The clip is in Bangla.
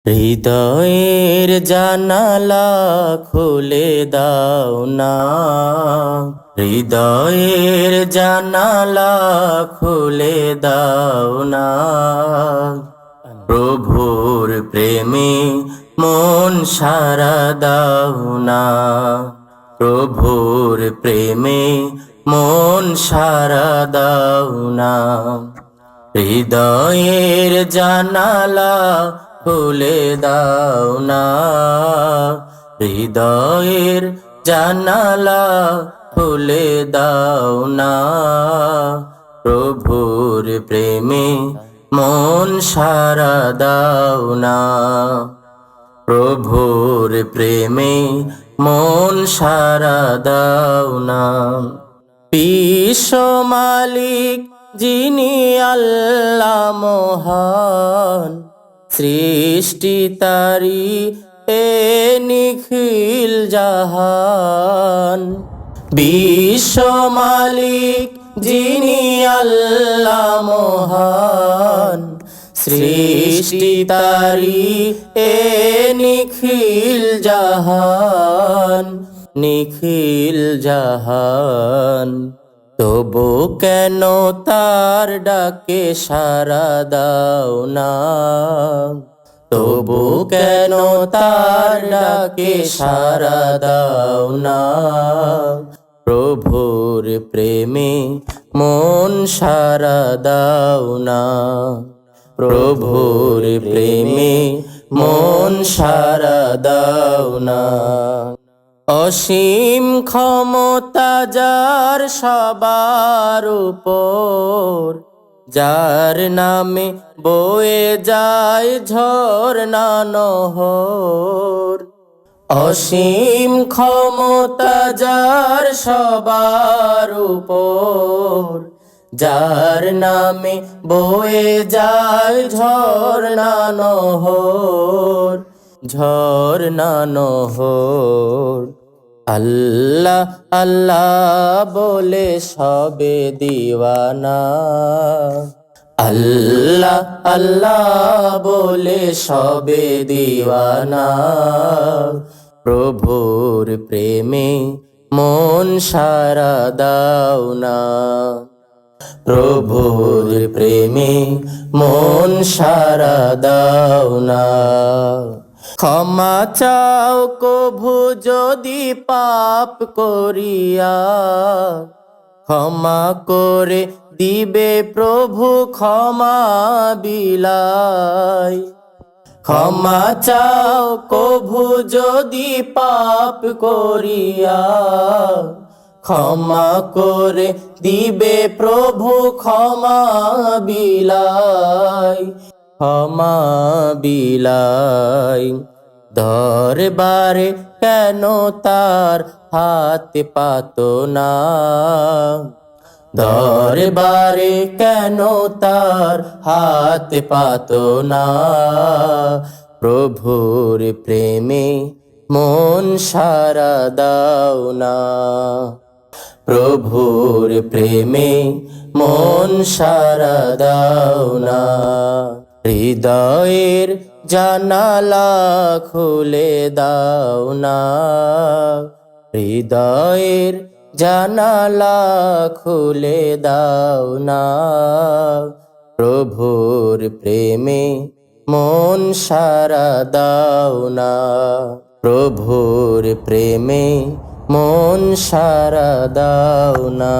হৃদয়ের জানালা খুলে দাও না, হৃদয়ের জানালা খুলে দাও না। প্রভুর প্রেমে মন সারা দাও না, প্রভুর প্রেমে মন সারা দাও না। হৃদয়ের জানালা খুলে দাও না, হৃদয়ের জানালা খুলে দাও না। প্রভুর প্রেমে মন সারা দাও না, প্রভুর প্রেমে মন সারা দাও না। বিশ্ব মালিক যিনি আল্লাহ মহান, সৃষ্টি তারি এ নিখিল জাহান। বিশ্ব মালিক যিনি আল্লাহ মহান, সৃষ্টি তারি এ নিখিল জাহান, নিখিল জাহান। তবু কেন তার ডাকে সাড়া দাও না, তবু কেন তার ডাকে সাড়া দাও না। প্রভুর প্রেমে মন সাড়া দাও না, প্রভুর প্রেমে মন সাড়া দাও না। অসীম ক্ষমতা যার সবার উপর, যার নামে বয়ে যায় ঝরনা নহর। অসীম ক্ষমতা যার সবার উপর, যার নামে বয়ে যায় ঝরনা নহর, ঝরনা নহর। আল্লাহ আল্লাহ বলে সবে দিওয়ানা, আল্লাহ আল্লাহ বলে সবে দিওয়ানা। প্রভুর প্রেমে মন সারা দাও না, প্রভুর প্রেমে মন সারা দাও না। ক্ষমা চাও কভু যদি পাপ করিয়া, ক্ষমা করে দিবে প্রভু ক্ষমা বিলাই। ক্ষমা চাও কভু যদি পাপ করিয়া, ক্ষমা করে দিবে প্রভু ক্ষমা বিলাই, ক্ষমা বিলাই। দরবারে কেন তার হাত পাতো না, দরবারে কেন তার হাত পাতো না। প্রভুর প্রেমে মন সারা দাও না, প্রভুর প্রেমে মন সারা দাও না। হৃদয়ের জানালা খুলে দাও না, হৃদয়ের জানালা খুলে দাও না। প্রভুর প্রেমে মন সারা দাও না, প্রভুর প্রেমে মন সারা দাও না।